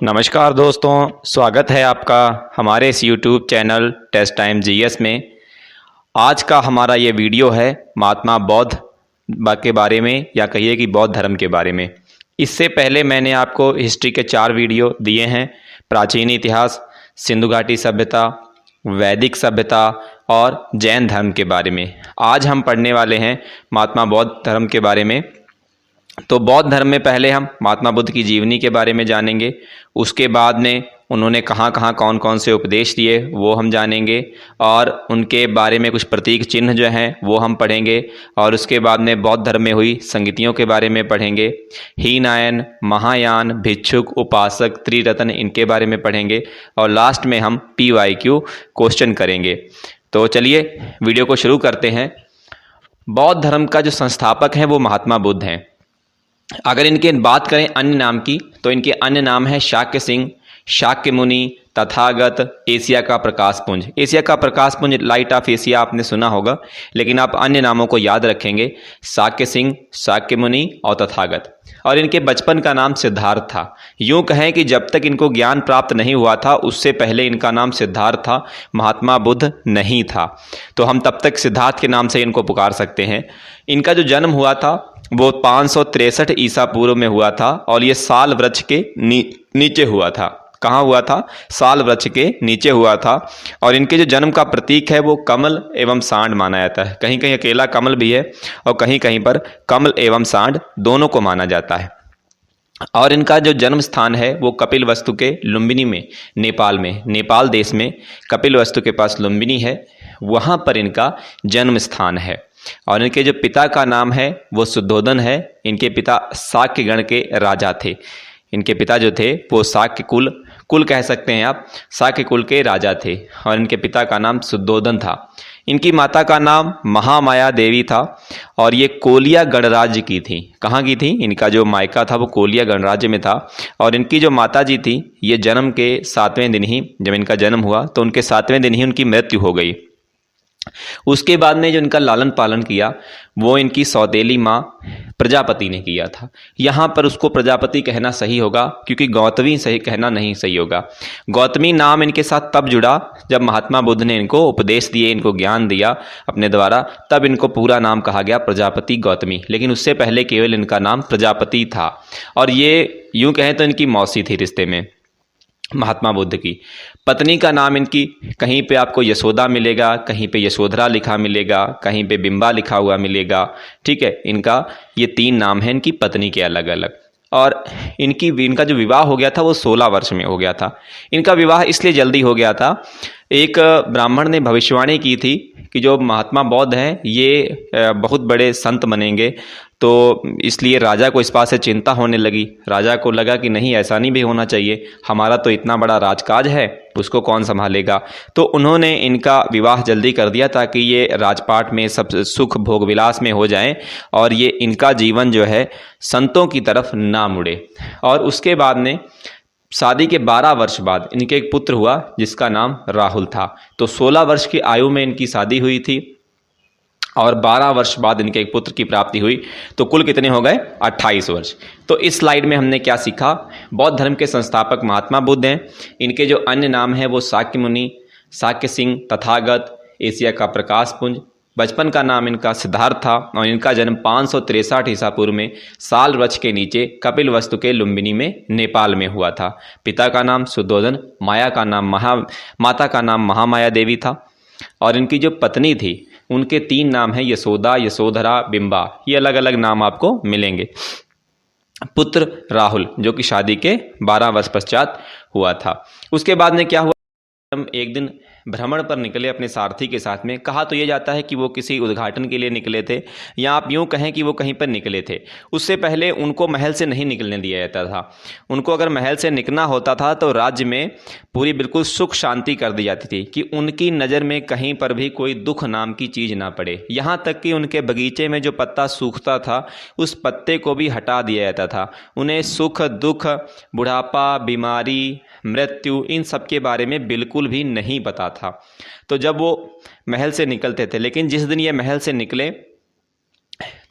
नमस्कार दोस्तों, स्वागत है आपका हमारे इस YouTube channel test time GS में। आज का हमारा ये वीडियो है महात्मा बौद्ध के बारे में, या कहिए कि बौद्ध धर्म के बारे में। इससे पहले मैंने आपको हिस्ट्री के 4 वीडियो दिए हैं: प्राचीन इतिहास, सिंधु घाटी सभ्यता, वैदिक सभ्यता और जैन धर्म के बारे में। आज हम पढ़ने वाले हैं महात्मा बौद्ध धर्म के बारे में। तो बौद्ध धर्म में पहले हम महात्मा बुद्ध की जीवनी के बारे में जानेंगे। उसके बाद में उन्होंने कहाँ कहाँ कौन कौन से उपदेश दिए वो हम जानेंगे, और उनके बारे में कुछ प्रतीक चिन्ह जो हैं वो हम पढ़ेंगे। और उसके बाद में बौद्ध धर्म में हुई संगतियों के बारे में पढ़ेंगे। हीनयान, महायान, भिक्षुक, उपासक, त्रिरत्न, इनके बारे में पढ़ेंगे। और लास्ट में हम PYQ क्वेश्चन करेंगे। तो चलिए वीडियो को शुरू करते हैं। बौद्ध धर्म का जो संस्थापक हैं वो महात्मा बुद्ध हैं। अगर इनकी बात करें अन्य नाम की, तो इनके अन्य नाम है शाक्य सिंह, शाक्य मुनि, तथागत, एशिया का प्रकाश पुंज। एशिया का प्रकाश पुंज, लाइट ऑफ एशिया आपने सुना होगा, लेकिन आप अन्य नामों को याद रखेंगे: शाक्य सिंह, शाक्य मुनि और तथागत। और इनके बचपन का नाम सिद्धार्थ था। यूं कहें कि जब तक इनको ज्ञान प्राप्त नहीं हुआ था उससे पहले इनका नाम सिद्धार्थ था, महात्मा बुद्ध नहीं था। तो हम तब तक सिद्धार्थ के नाम से इनको पुकार सकते हैं। इनका जो जन्म हुआ था वो 563 ईसा पूर्व में हुआ था, और ये साल वृक्ष के नीचे हुआ था। कहाँ हुआ था? साल वृक्ष के नीचे हुआ था। और इनके जो जन्म का प्रतीक है वो कमल एवं सांड माना जाता है। कहीं कहीं अकेला कमल भी है और कहीं कहीं पर कमल एवं सांड दोनों को माना जाता है। और इनका जो जन्म स्थान है वो कपिलवस्तु के लुम्बिनी में, नेपाल में, नेपाल देश में कपिलवस्तु के पास लुम्बिनी है, वहाँ पर इनका जन्म स्थान है। और इनके जो पिता का नाम है वो शुद्धोदन है। इनके पिता शाक्य गण के राजा थे। इनके पिता जो थे वो शाक्य कुल कह सकते हैं आप, शाक्य कुल के राजा थे, और इनके पिता का नाम शुद्धोदन था। इनकी माता का नाम महामाया देवी था, और ये कोलिया गणराज्य की थी। कहाँ की थी? इनका जो मायका था वो कोलिया गणराज्य में था। और इनकी जो माता जी थी, ये जन्म के 7वें दिन ही, जब इनका जन्म हुआ तो उनके 7वें दिन ही उनकी मृत्यु हो गई। उसके बाद में जो इनका लालन पालन किया वो इनकी सौतेली माँ प्रजापति ने किया था। यहाँ पर उसको प्रजापति कहना सही होगा, क्योंकि गौतमी सही कहना नहीं सही होगा। गौतमी नाम इनके साथ तब जुड़ा जब महात्मा बुद्ध ने इनको उपदेश दिए, इनको ज्ञान दिया अपने द्वारा, तब इनको पूरा नाम कहा गया प्रजापति गौतमी। लेकिन उससे पहले केवल इनका नाम प्रजापति था। और ये यूँ कहें तो इनकी मौसी थी रिश्ते में, महात्मा बुद्ध की। पत्नी का नाम इनकी कहीं पे आपको यशोदा मिलेगा, कहीं पे यशोधरा लिखा मिलेगा, कहीं पे बिंबा लिखा हुआ मिलेगा। ठीक है, इनका ये 3 नाम हैं इनकी पत्नी के अलग अलग। और इनका जो विवाह हो गया था वो 16 वर्ष में हो गया था। इनका विवाह इसलिए जल्दी हो गया था, एक ब्राह्मण ने भविष्यवाणी की थी कि जो महात्मा बौद्ध हैं ये बहुत बड़े संत बनेंगे। तो इसलिए राजा को इस बात से चिंता होने लगी। राजा को लगा कि नहीं, ऐसा नहीं भी होना चाहिए, हमारा तो इतना बड़ा राजकाज है, उसको कौन संभालेगा। तो उन्होंने इनका विवाह जल्दी कर दिया ताकि ये राजपाट में सब सुख भोग विलास में हो जाएं, और ये इनका जीवन जो है संतों की तरफ ना मुड़े। और उसके बाद में शादी के 12 वर्ष बाद इनके एक पुत्र हुआ जिसका नाम राहुल था। तो 16 वर्ष की आयु में इनकी शादी हुई थी, और 12 वर्ष बाद इनके एक पुत्र की प्राप्ति हुई। तो कुल कितने हो गए? 28 वर्ष। तो इस स्लाइड में हमने क्या सीखा? बौद्ध धर्म के संस्थापक महात्मा बुद्ध हैं। इनके जो अन्य नाम हैं वो शाक्य मुनि, शाक्य सिंह, तथागत, एशिया का प्रकाश पुंज। बचपन का नाम इनका सिद्धार्थ था, और इनका जन्म 563 ईसा पूर्व में साल वृक्ष के नीचे कपिलवस्तु के लुम्बिनी में, नेपाल में हुआ था। पिता का नाम शुद्धोदन, माता का नाम महामाया देवी था। और इनकी जो पत्नी थी उनके 3 नाम हैं: यशोदा, यशोधरा, बिंबा। ये अलग अलग नाम आपको मिलेंगे। पुत्र राहुल, जो कि शादी के 12 वर्ष पश्चात हुआ था। उसके बाद में क्या हुआ? हम एक दिन भ्रमण पर निकले अपने सारथी के साथ में। कहा तो ये जाता है कि वो किसी उद्घाटन के लिए निकले थे, या आप यूँ कहें कि वो कहीं पर निकले थे। उससे पहले उनको महल से नहीं निकलने दिया जाता था। उनको अगर महल से निकलना होता था तो राज्य में पूरी बिल्कुल सुख शांति कर दी जाती थी कि उनकी नज़र में कहीं पर भी कोई दुख नाम की चीज़ ना पड़े। यहाँ तक कि उनके बगीचे में जो पत्ता सूखता था उस पत्ते को भी हटा दिया जाता था। उन्हें सुख, दुख, बुढ़ापा, बीमारी, मृत्यु, इन सब के बारे में बिल्कुल भी नहीं पता था। तो जब वो महल से निकलते थे, लेकिन जिस दिन ये महल से निकले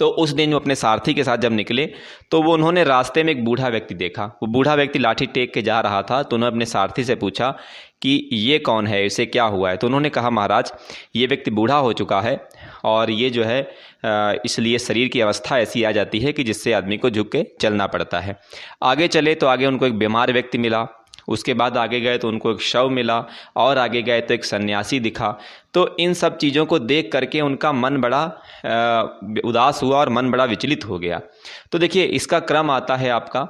तो उस दिन वो अपने सारथी के साथ जब निकले तो वो उन्होंने रास्ते में एक बूढ़ा व्यक्ति देखा। वो बूढ़ा व्यक्ति लाठी टेक के जा रहा था, तो उन्होंने अपने सारथी से पूछा कि ये कौन है, इसे क्या हुआ है। तो उन्होंने कहा, महाराज ये व्यक्ति बूढ़ा हो चुका है और ये जो है इसलिए शरीर की अवस्था ऐसी आ जाती है कि जिससे आदमी को झुक के चलना पड़ता है। आगे चले तो आगे उनको एक बीमार व्यक्ति मिला, उसके बाद आगे गए तो उनको एक शव मिला, और आगे गए तो एक सन्यासी दिखा। तो इन सब चीज़ों को देख करके उनका मन बड़ा उदास हुआ और मन बड़ा विचलित हो गया। तो देखिए इसका क्रम आता है आपका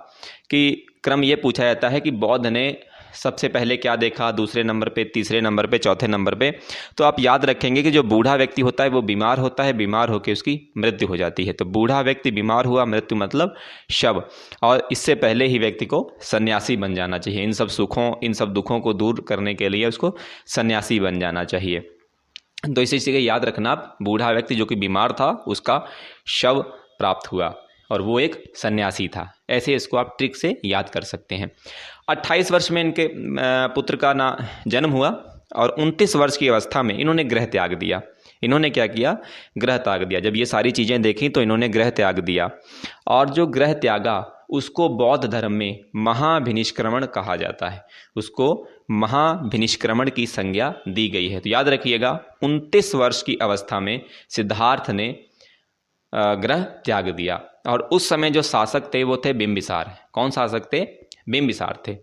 कि क्रम ये पूछा जाता है कि बौद्ध ने सबसे पहले क्या देखा, दूसरे नंबर पे, तीसरे नंबर पे, चौथे नंबर पे। तो आप याद रखेंगे कि जो बूढ़ा व्यक्ति होता है वो बीमार होता है, बीमार होकर उसकी मृत्यु हो जाती है। तो बूढ़ा व्यक्ति बीमार हुआ, मृत्यु मतलब शव, और इससे पहले ही व्यक्ति को सन्यासी बन जाना चाहिए। इन सब सुखों, इन सब दुखों को दूर करने के लिए उसको सन्यासी बन जाना चाहिए। तो इसी चीज़ याद रखना आप, बूढ़ा व्यक्ति जो कि बीमार था उसका शव प्राप्त हुआ और वो एक सन्यासी था। ऐसे इसको आप ट्रिक से याद कर सकते हैं। 28 वर्ष में इनके पुत्र का जन्म हुआ और 29 वर्ष की अवस्था में इन्होंने गृह त्याग दिया। इन्होंने क्या किया, गृह त्याग दिया। जब ये सारी चीज़ें देखी तो इन्होंने गृह त्याग दिया, और जो गृह त्यागा उसको बौद्ध धर्म में महाभिनिष्क्रमण कहा जाता है। उसको महाभिनिष्क्रमण की संज्ञा दी गई है। तो याद रखिएगा 29 वर्ष की अवस्था में सिद्धार्थ ने गृह त्याग दिया, और उस समय जो शासक थे वो थे बिंबिसार। कौन शासक थे? बिंबिसार थे।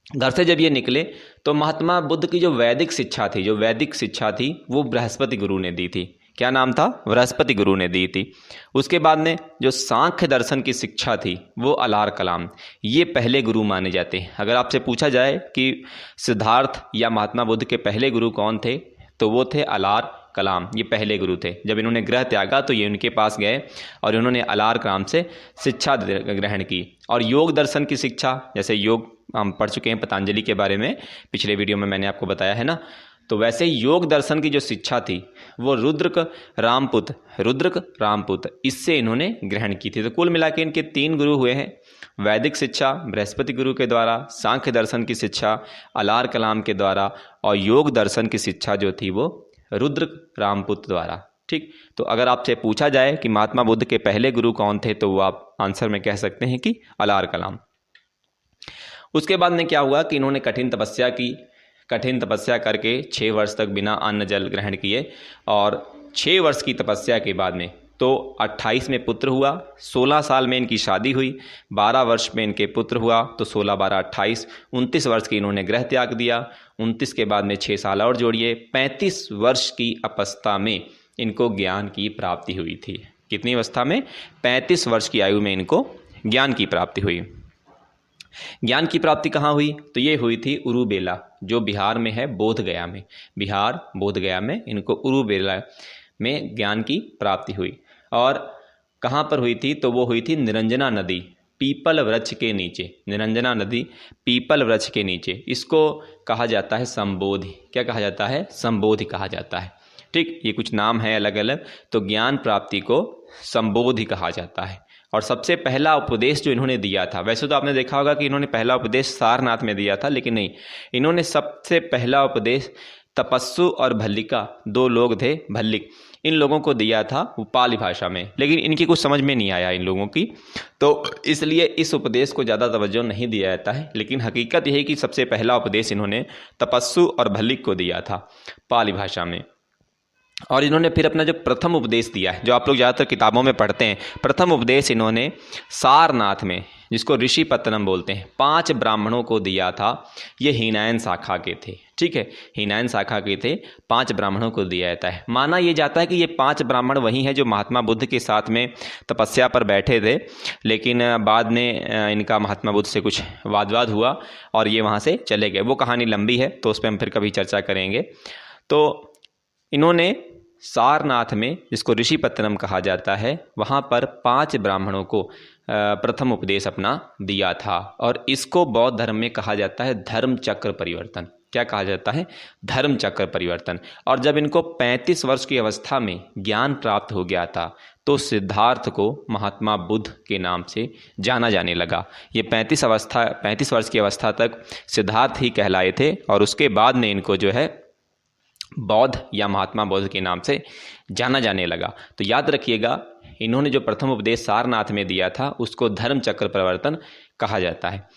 घर से जब ये निकले तो महात्मा बुद्ध की जो वैदिक शिक्षा थी वो बृहस्पति गुरु ने दी थी। क्या नाम था? बृहस्पति गुरु ने दी थी। उसके बाद में जो सांख्य दर्शन की शिक्षा थी वो अलार कलाम, ये पहले गुरु माने जाते हैं। अगर आपसे पूछा जाए कि सिद्धार्थ या महात्मा बुद्ध के पहले गुरु कौन थे, तो वो थे अलार कलाम, ये पहले गुरु थे। जब इन्होंने गृह त्यागा तो ये उनके पास गए और इन्होंने अलार कलाम से शिक्षा ग्रहण की। और योग दर्शन की शिक्षा, जैसे योग हम पढ़ चुके हैं पतंजलि के बारे में, पिछले वीडियो में मैंने आपको बताया है ना, तो वैसे योग दर्शन की जो शिक्षा थी वो रुद्रक रामपुत इससे इन्होंने ग्रहण की थी। तो कुल मिला के इनके 3 गुरु हुए हैं। वैदिक शिक्षा बृहस्पति गुरु के द्वारा, सांख्य दर्शन की शिक्षा अलार कलाम के द्वारा, और योग दर्शन की शिक्षा जो थी वो रुद्रक रामपुत द्वारा। ठीक, तो अगर आपसे पूछा जाए कि महात्मा बुद्ध के पहले गुरु कौन थे, तो वो आप आंसर में कह सकते हैं कि अलार कलाम। उसके बाद में क्या हुआ कि इन्होंने कठिन तपस्या करके 6 वर्ष तक बिना अन्न जल ग्रहण किए, और 6 वर्ष की तपस्या के बाद में तो 28 में पुत्र हुआ, 16 साल में इनकी शादी हुई, 12 वर्ष में इनके पुत्र हुआ, तो 16, 12, 28, 29 वर्ष की इन्होंने गृह त्याग दिया। 29 के बाद में 6 साल और जोड़िए, 35 वर्ष की अवस्था में इनको ज्ञान की प्राप्ति हुई थी। कितनी अवस्था में? 35 वर्ष की आयु में इनको ज्ञान की प्राप्ति हुई। ज्ञान की प्राप्ति कहाँ हुई? तो ये हुई थी उरुबेला, जो बिहार में है, बोधगया में। बिहार बोधगया में इनको उरुबेला में ज्ञान की प्राप्ति हुई। और कहाँ पर हुई थी? तो वो हुई थी निरंजना नदी, पीपल वृक्ष के नीचे। निरंजना नदी पीपल वृक्ष के नीचे, इसको कहा जाता है संबोधि। क्या कहा जाता है? संबोधि कहा जाता है। ठीक, ये कुछ नाम है अलग अलग। तो ज्ञान प्राप्ति को संबोधि कहा जाता है। और सबसे पहला उपदेश जो इन्होंने दिया था, वैसे तो आपने देखा होगा कि इन्होंने पहला उपदेश सारनाथ में दिया था, लेकिन नहीं, इन्होंने सबसे पहला उपदेश तपस्सु और भल्लिका, 2 लोग थे, भल्लिक, इन लोगों को दिया था वो पाली भाषा में। लेकिन इनकी कुछ समझ में नहीं आया इन लोगों की, तो इसलिए इस उपदेश को ज़्यादा तवज्जो नहीं दिया जाता है। लेकिन हकीकत यही कि सबसे पहला उपदेश इन्होंने तपस्सु और भल्लिक को दिया था पाली भाषा में। और इन्होंने फिर अपना जो प्रथम उपदेश दिया है, जो आप लोग ज़्यादातर किताबों में पढ़ते हैं, प्रथम उपदेश इन्होंने सारनाथ में, जिसको ऋषि पत्तनम बोलते हैं, 5 ब्राह्मणों को दिया था। ये हीनयान शाखा के थे। ठीक है, हीनयान शाखा के थे, 5 ब्राह्मणों को दिया जाता है। माना ये जाता है कि ये 5 ब्राह्मण वही हैं जो महात्मा बुद्ध के साथ में तपस्या पर बैठे थे, लेकिन बाद में इनका महात्मा बुद्ध से कुछ वाद हुआ और ये वहाँ से चले गए। वो कहानी लंबी है, तो उस पर हम फिर कभी चर्चा करेंगे। तो इन्होंने सारनाथ में, जिसको ऋषि पत्तनम कहा जाता है, वहाँ पर 5 ब्राह्मणों को प्रथम उपदेश अपना दिया था। और इसको बौद्ध धर्म में कहा जाता है धर्म चक्र परिवर्तन। क्या कहा जाता है? धर्म चक्र परिवर्तन। और जब इनको 35 वर्ष की अवस्था में ज्ञान प्राप्त हो गया था, तो सिद्धार्थ को महात्मा बुद्ध के नाम से जाना जाने लगा। ये 35 वर्ष की अवस्था तक सिद्धार्थ ही कहलाए थे, और उसके बाद में इनको जो है बौद्ध या महात्मा बुद्ध के नाम से जाना जाने लगा। तो याद रखिएगा, इन्होंने जो प्रथम उपदेश सारनाथ में दिया था उसको धर्म चक्र प्रवर्तन कहा जाता है।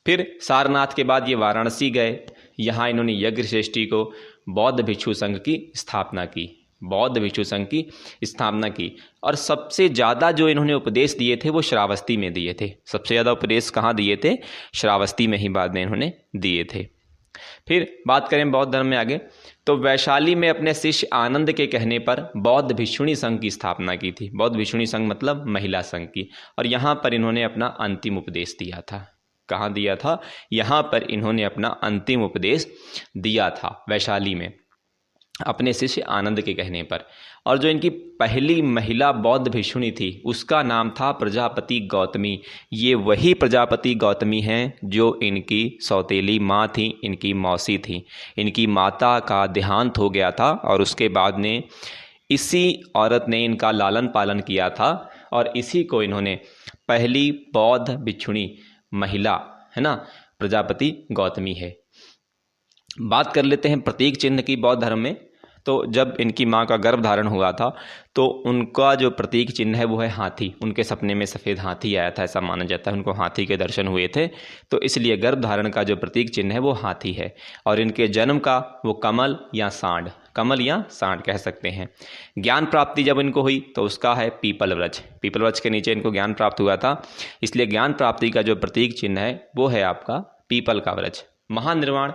फिर सारनाथ के बाद ये वाराणसी गए, यहाँ इन्होंने यज्ञ श्रेष्ठी को बौद्ध भिक्षु संघ की स्थापना की, बौद्ध भिक्षु संघ की स्थापना की। और सबसे ज़्यादा जो इन्होंने उपदेश दिए थे वो श्रावस्ती में दिए थे। सबसे ज़्यादा उपदेश कहाँ दिए थे? श्रावस्ती में ही बाद में इन्होंने दिए थे। फिर बात करें बौद्ध धर्म में आगे, तो वैशाली में अपने शिष्य आनंद के कहने पर बौद्ध भिक्षुणी संघ की स्थापना की थी। बौद्ध भिक्षुणी संघ मतलब महिला संघ की। और यहाँ पर इन्होंने अपना अंतिम उपदेश दिया था। कहाँ दिया था? यहाँ पर इन्होंने अपना अंतिम उपदेश दिया था वैशाली में, अपने शिष्य आनंद के कहने पर। और जो इनकी पहली महिला बौद्ध भिक्षुणी थी उसका नाम था प्रजापति गौतमी। ये वही प्रजापति गौतमी हैं जो इनकी सौतेली माँ थी, इनकी मौसी थी। इनकी माता का देहांत हो गया था और उसके बाद में इसी औरत ने इनका लालन पालन किया था और इसी को इन्होंने पहली बौद्ध भिक्षुणी महिला, है ना, प्रजापति गौतमी है। बात कर लेते हैं प्रतीक चिन्ह की बौद्ध धर्म में। तो जब इनकी माँ का गर्भ धारण हुआ था तो उनका जो प्रतीक चिन्ह है वो है हाथी। उनके सपने में सफ़ेद हाथी आया था, ऐसा माना जाता है, उनको हाथी के दर्शन हुए थे, तो इसलिए गर्भ धारण का जो प्रतीक चिन्ह है वो हाथी है। और इनके जन्म का वो कमल या सांड, कमल या सांड कह सकते हैं। ज्ञान प्राप्ति जब इनको हुई तो उसका है पीपल वृक्ष। पीपल वृक्ष के नीचे इनको ज्ञान प्राप्त हुआ था, इसलिए ज्ञान प्राप्ति का जो प्रतीक चिन्ह है वो है आपका पीपल का वृक्ष। महानिर्वाण,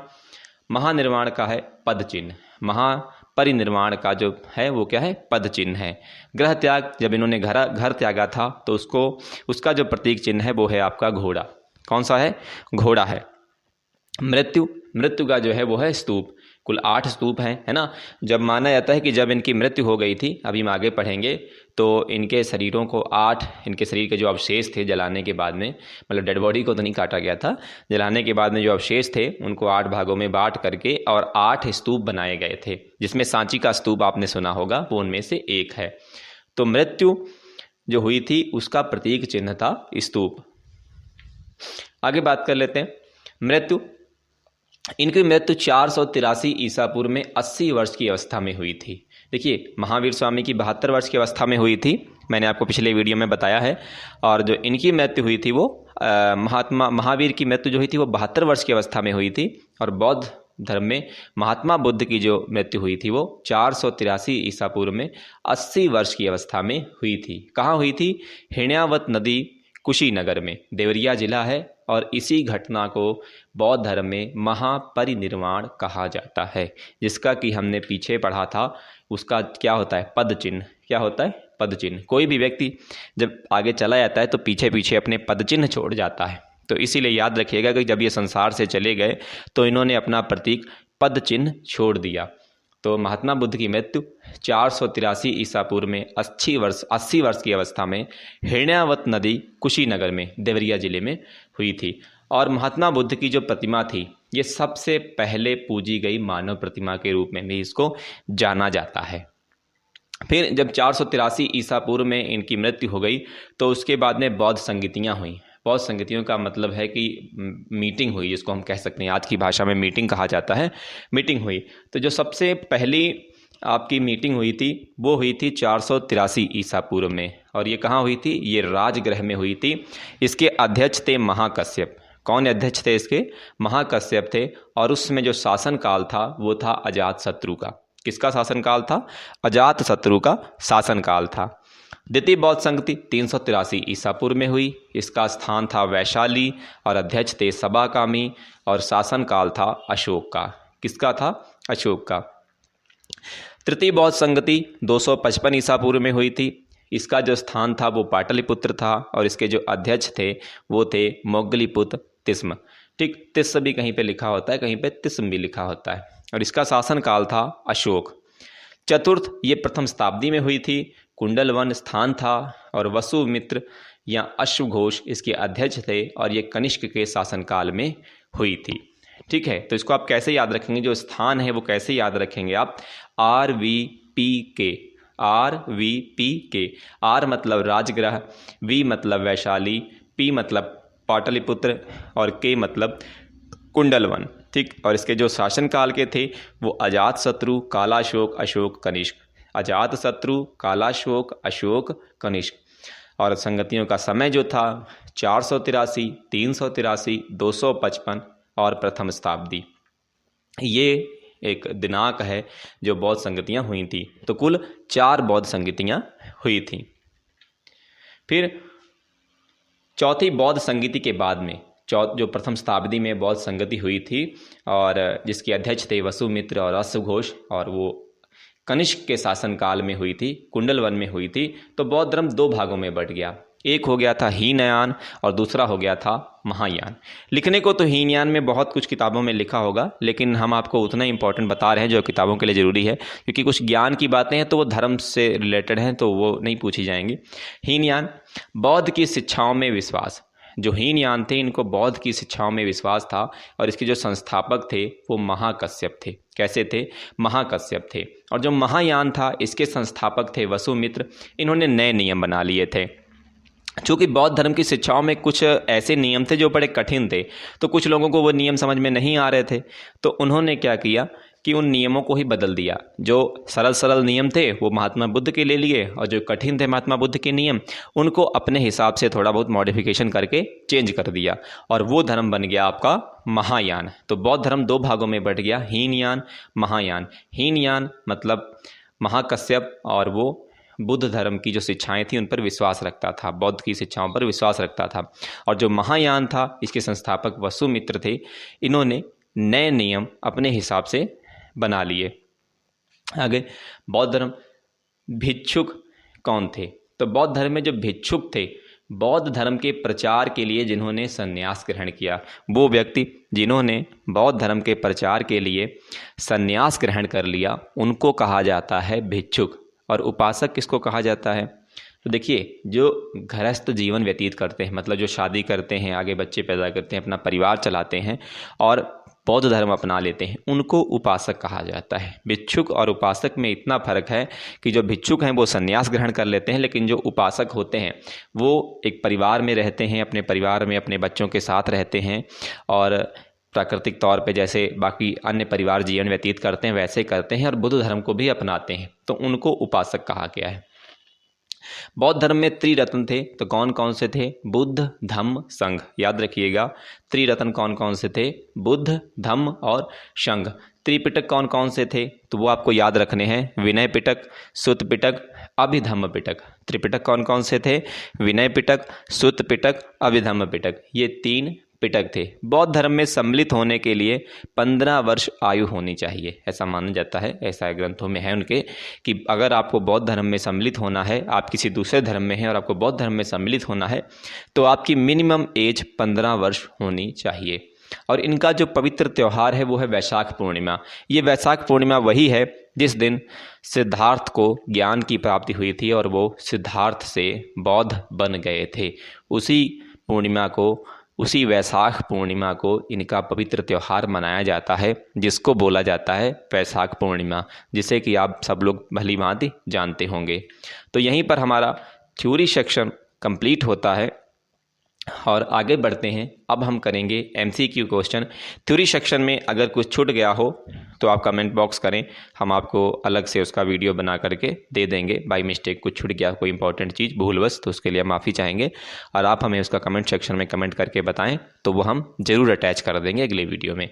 महानिर्वाण का है पद चिन्ह। महापरिनिर्वाण का जो है वो क्या है? पद चिन्ह है। गृह त्याग, जब इन्होंने घर त्यागा था तो उसका जो प्रतीक चिन्ह है वो है आपका घोड़ा। कौन सा है? घोड़ा है। मृत्यु, मृत्यु का जो है वो है स्तूप। कुल 8 स्तूप हैं, है ना। जब माना जाता है कि जब इनकी मृत्यु हो गई थी, अभी हम आगे पढ़ेंगे, तो इनके शरीरों को 8, इनके शरीर के जो अवशेष थे जलाने के बाद में, मतलब डेड बॉडी को तो नहीं काटा गया था, जलाने के बाद में जो अवशेष थे उनको 8 भागों में बांट करके और 8 स्तूप बनाए गए थे, जिसमें सांची का स्तूप आपने सुना होगा, वो उनमें से एक है। तो मृत्यु जो हुई थी उसका प्रतीक चिन्ह था स्तूप। आगे बात कर लेते हैं मृत्यु। इनकी मृत्यु 483 ईसा पूर्व में 80 वर्ष की अवस्था में हुई थी। देखिए, महावीर स्वामी की 72 वर्ष की अवस्था में हुई थी, मैंने आपको पिछले वीडियो में बताया है। और जो इनकी मृत्यु हुई थी वो महावीर की मृत्यु जो हुई थी वो 72 वर्ष की अवस्था में हुई थी। और बौद्ध धर्म में महात्मा बुद्ध की जो मृत्यु हुई थी वो 483 ईसा पूर्व में 80 वर्ष की अवस्था में हुई थी। कहाँ हुई थी? हिण्यावत नदी, कुशीनगर में, देवरिया जिला है। और इसी घटना को बौद्ध धर्म में महापरिनिर्वाण कहा जाता है, जिसका कि हमने पीछे पढ़ा था। उसका क्या होता है? पद चिन्ह। क्या होता है? पद चिन्ह। कोई भी व्यक्ति जब आगे चला जाता है तो पीछे पीछे अपने पद चिन्ह छोड़ जाता है। तो इसीलिए याद रखिएगा कि जब ये संसार से चले गए तो इन्होंने अपना प्रतीक पद चिन्ह छोड़ दिया। तो महात्मा बुद्ध की मृत्यु 483 ईसा पूर्व में 80 वर्ष की अवस्था में हिण्यावत नदी, कुशीनगर में, देवरिया जिले में हुई थी। और महात्मा बुद्ध की जो प्रतिमा थी ये सबसे पहले पूजी गई मानव प्रतिमा के रूप में भी इसको जाना जाता है। फिर जब 483 ईसा पूर्व में इनकी मृत्यु हो गई तो उसके बाद में बौद्ध संगीतियाँ हुई। बौद्ध संगीतियों का मतलब है कि मीटिंग हुई, जिसको हम कह सकते हैं, आज की भाषा में मीटिंग कहा जाता है। मीटिंग हुई, तो जो सबसे पहली आपकी मीटिंग हुई थी वो हुई थी 483 ईसा पूर्व में। और ये कहाँ हुई थी? ये राजगृह में हुई थी। इसके अध्यक्ष थे महाकश्यप। कौन अध्यक्ष थे इसके? महाकश्यप थे। और उसमें जो शासनकाल था वो था अजातशत्रु का। किसका शासनकाल था? अजातशत्रु का शासनकाल था। द्वितीय बौद्ध संगति 383 ईसा पूर्व में हुई। इसका स्थान था वैशाली और अध्यक्ष थे सबाकामी और शासनकाल था अशोक का। किसका था? अशोक का। तृतीय बौद्ध संगति 255 ईसा पूर्व में हुई थी। इसका जो स्थान था वो पाटलिपुत्र था और इसके जो अध्यक्ष थे वो थे मोगलीपुत्र तिस्म। ठीक, तिस्म भी कहीं पे लिखा होता है, कहीं पे तिस्म भी लिखा होता है। और इसका शासनकाल था अशोक। चतुर्थ, ये प्रथम शताब्दी में हुई थी। कुंडलवन स्थान था और वसुमित्र या अश्वघोष इसके अध्यक्ष थे और ये कनिष्क के शासनकाल में हुई थी। ठीक है, तो इसको आप कैसे याद रखेंगे? जो स्थान है वो कैसे याद रखेंगे आप? RVPK, RVPK। R मतलब राजगृह, V मतलब वैशाली, P मतलब पाटलिपुत्र और K मतलब कुंडलवन। ठीक, और इसके जो शासनकाल के थे वो अजातशत्रु, कालाशोक, अशोक, कनिष्क। अजातशत्रु, कालाशोक, अशोक, कनिष्क। और संगतियों का समय जो था 483, 383, 255 और प्रथम शताब्दी। ये एक दिनांक है जो बौद्ध संगतियाँ हुई थी। तो कुल 4 बौद्ध संगतियाँ हुई थी। फिर चौथी बौद्ध संगति के बाद में जो प्रथम शताब्दी में बौद्ध संगति हुई थी और जिसके अध्यक्ष थे वसुमित्र और अश्वघोष, और वो कनिष्क के शासनकाल में हुई थी, कुंडलवन में हुई थी। तो बौद्ध धर्म 2 भागों में बंट गया। एक हो गया था हीनयान और दूसरा हो गया था महायान। लिखने को तो हीनयान में बहुत कुछ किताबों में लिखा होगा, लेकिन हम आपको उतना इंपॉर्टेंट बता रहे हैं जो किताबों के लिए ज़रूरी है, क्योंकि कुछ ज्ञान की बातें हैं तो वो धर्म से रिलेटेड हैं, तो वो नहीं पूछी जाएंगी। हीनयान, बौद्ध की शिक्षाओं में विश्वास। जो हीनयान थे इनको बौद्ध की शिक्षाओं में विश्वास था, और इसके जो संस्थापक थे वो महाकश्यप थे। कैसे थे? महाकश्यप थे। और जो महायान था इसके संस्थापक थे वसुमित्र। इन्होंने नए नियम बना लिए थे। चूँकि बौद्ध धर्म की शिक्षाओं में कुछ ऐसे नियम थे जो बड़े कठिन थे, तो कुछ लोगों को वो नियम समझ में नहीं आ रहे थे, तो उन्होंने क्या किया कि उन नियमों को ही बदल दिया। जो सरल सरल नियम थे वो महात्मा बुद्ध के ले लिए, और जो कठिन थे महात्मा बुद्ध के नियम उनको अपने हिसाब से थोड़ा बहुत मॉडिफिकेशन करके चेंज कर दिया, और वो धर्म बन गया आपका महायान। तो बौद्ध धर्म 2 भागों में बंट गया, हीनयान, महायान। हीनयान मतलब महाकश्यप, और वो बुद्ध धर्म की जो शिक्षाएं थी उन पर विश्वास रखता था, बौद्ध की शिक्षाओं पर विश्वास रखता था। और जो महायान था इसके संस्थापक वसुमित्र थे। इन्होंने नए नियम अपने हिसाब से बना लिए। आगे बौद्ध धर्म, भिक्षुक कौन थे? तो बौद्ध धर्म में जो भिक्षुक थे, बौद्ध धर्म के प्रचार के लिए जिन्होंने संन्यास ग्रहण किया, वो व्यक्ति जिन्होंने बौद्ध धर्म के प्रचार के लिए संन्यास ग्रहण कर लिया, उनको कहा जाता है भिक्षुक। और उपासक किसको कहा जाता है? तो देखिए, जो गृहस्थ जीवन व्यतीत करते हैं, मतलब जो शादी करते हैं, आगे बच्चे पैदा करते हैं, अपना परिवार चलाते हैं और बौद्ध धर्म अपना लेते हैं, उनको उपासक कहा जाता है। भिक्षुक और उपासक में इतना फर्क है कि जो भिक्षुक हैं वो संन्यास ग्रहण कर लेते हैं, लेकिन जो उपासक होते हैं वो एक परिवार में रहते हैं, अपने परिवार में अपने बच्चों के साथ रहते हैं, और प्राकृतिक तौर पे जैसे बाकी अन्य परिवार जीवन व्यतीत करते हैं वैसे करते हैं, और बुद्ध धर्म को भी अपनाते हैं, तो उनको उपासक कहा गया है। बौद्ध धर्म में त्रिरत्न थे, तो कौन कौन से थे? बुद्ध, धम्म, संघ। याद रखिएगा, त्रिरत्न कौन कौन से थे? बुद्ध, धम्म और संघ। त्रिपिटक कौन कौन से थे? तो वो आपको याद रखने हैं, विनय पिटक, सुत्त पिटक, अभिधम्म पिटक। त्रिपिटक कौन कौन से थे? विनय पिटक, सुत्त पिटक, अभिधम्म पिटक। ये 3 पिटक थे। बौद्ध धर्म में सम्मिलित होने के लिए 15 वर्ष आयु होनी चाहिए, ऐसा माना जाता है। ऐसा ग्रंथों में है उनके कि अगर आपको बौद्ध धर्म में सम्मिलित होना है, आप किसी दूसरे धर्म में हैं और आपको बौद्ध धर्म में सम्मिलित होना है, तो आपकी मिनिमम एज 15 वर्ष होनी चाहिए। और इनका जो पवित्र त्यौहार है वो है वैशाख पूर्णिमा। ये वैशाख पूर्णिमा वही है जिस दिन सिद्धार्थ को ज्ञान की प्राप्ति हुई थी और वो सिद्धार्थ से बौद्ध बन गए थे। उसी वैशाख पूर्णिमा को इनका पवित्र त्यौहार मनाया जाता है, जिसको बोला जाता है वैशाख पूर्णिमा, जिसे कि आप सब लोग भली भांति जानते होंगे। तो यहीं पर हमारा थ्योरी सेक्शन कंप्लीट होता है और आगे बढ़ते हैं। अब हम करेंगे MCQ क्वेश्चन। थ्योरी सेक्शन में अगर कुछ छूट गया हो तो आप कमेंट बॉक्स करें, हम आपको अलग से उसका वीडियो बना करके दे देंगे। बाई मिस्टेक कुछ छूट गया, कोई इंपॉर्टेंट चीज़ भूलवश, तो उसके लिए माफ़ी चाहेंगे और आप हमें उसका कमेंट सेक्शन में कमेंट करके बताएं, तो वो हम ज़रूर अटैच कर देंगे अगले वीडियो में।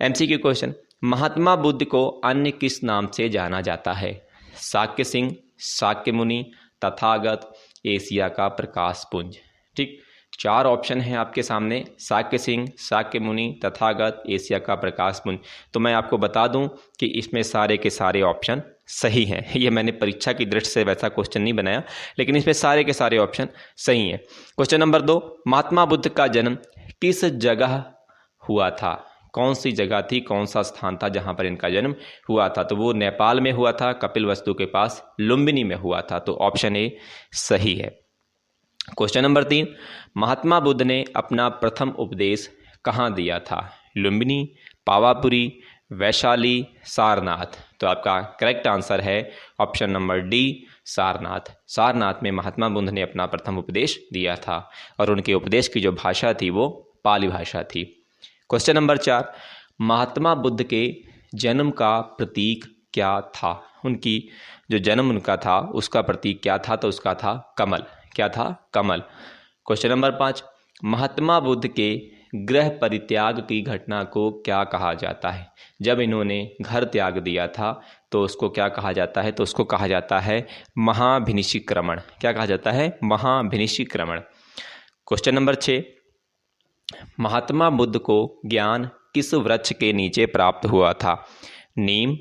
MCQ क्वेश्चन, महात्मा बुद्ध को अन्य किस नाम से जाना जाता है? शाक्य सिंह, शाक्य मुनि, तथागत, एशिया का प्रकाश पुंज। ठीक, 4 ऑप्शन हैं आपके सामने, शाक्य सिंह, शाक्य मुनि, तथागत, एशिया का प्रकाश पुंज। तो मैं आपको बता दूं कि इसमें सारे के सारे ऑप्शन सही हैं। ये मैंने परीक्षा की दृष्टि से वैसा क्वेश्चन नहीं बनाया, लेकिन इसमें सारे के सारे ऑप्शन सही हैं। क्वेश्चन नंबर 2, महात्मा बुद्ध का जन्म किस जगह हुआ था? कौन सी जगह थी, कौन सा स्थान था जहाँ पर इनका जन्म हुआ था? तो वो नेपाल में हुआ था, कपिलवस्तु के पास लुम्बिनी में हुआ था। तो ऑप्शन ए सही है। क्वेश्चन नंबर 3, महात्मा बुद्ध ने अपना प्रथम उपदेश कहाँ दिया था? लुम्बिनी, पावापुरी, वैशाली, सारनाथ। तो आपका करेक्ट आंसर है option number D, Sarnath. Sarnath में महात्मा बुद्ध ने अपना प्रथम उपदेश दिया था और उनके उपदेश की जो भाषा थी वो पाली भाषा थी। क्वेश्चन नंबर 4, महात्मा बुद्ध के जन्म का प्रतीक क्या था? उनकी जो जन्म उनका था उसका प्रतीक क्या था, तो उसका था कमल। क्या था? कमल। क्वेश्चन नंबर 5, महात्मा बुद्ध के गृह परित्याग की घटना को क्या कहा जाता है? जब इन्होंने घर त्याग दिया था तो उसको क्या कहा जाता है? तो उसको कहा जाता है महाभिनिष्क्रमण। क्या कहा जाता है? महाभिनिष्क्रमण। क्वेश्चन नंबर 6, महात्मा बुद्ध को ज्ञान किस वृक्ष के नीचे प्राप्त हुआ था? नीम,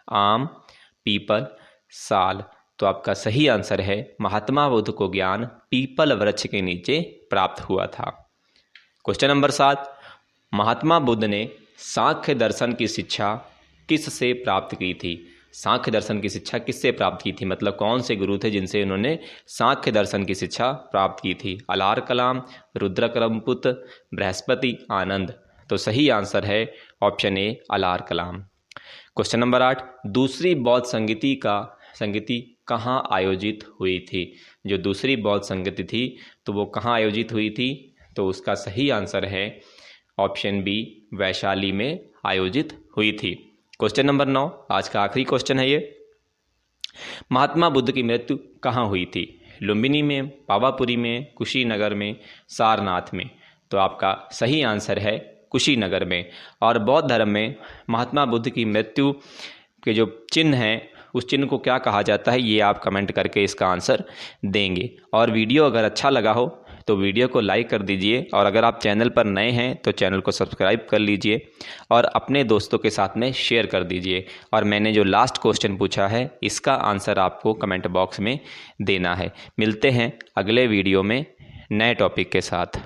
आम, पीपल, साल। तो आपका सही आंसर है महात्मा बुद्ध को ज्ञान पीपल वृक्ष के नीचे प्राप्त हुआ था। क्वेश्चन नंबर 7, महात्मा बुद्ध ने सांख्य दर्शन की शिक्षा किससे प्राप्त की थी? सांख्य दर्शन की शिक्षा किससे प्राप्त की थी, मतलब कौन से गुरु थे जिनसे उन्होंने सांख्य दर्शन की शिक्षा प्राप्त की थी? अलार कलाम, रुद्रकरमपुत्र, बृहस्पति, आनंद। तो सही आंसर है ऑप्शन ए, अलार कलाम। क्वेश्चन नंबर 8, दूसरी बौद्ध संगति कहाँ आयोजित हुई थी? जो दूसरी बौद्ध संगति थी तो वो कहाँ आयोजित हुई थी? तो उसका सही आंसर है ऑप्शन बी, वैशाली में आयोजित हुई थी। क्वेश्चन नंबर 9, आज का आखिरी क्वेश्चन है ये, महात्मा बुद्ध की मृत्यु कहाँ हुई थी? लुम्बिनी में, पावापुरी में, कुशीनगर में, सारनाथ में। तो आपका सही आंसर है कुशीनगर में। और बौद्ध धर्म में महात्मा बुद्ध की मृत्यु के जो चिन्ह हैं उस चिन्ह को क्या कहा जाता है, ये आप कमेंट करके इसका आंसर देंगे। और वीडियो अगर अच्छा लगा हो तो वीडियो को लाइक कर दीजिए, और अगर आप चैनल पर नए हैं तो चैनल को सब्सक्राइब कर लीजिए और अपने दोस्तों के साथ में शेयर कर दीजिए। और मैंने जो लास्ट क्वेश्चन पूछा है इसका आंसर आपको कमेंट बॉक्स में देना है। मिलते हैं अगले वीडियो में नए टॉपिक के साथ।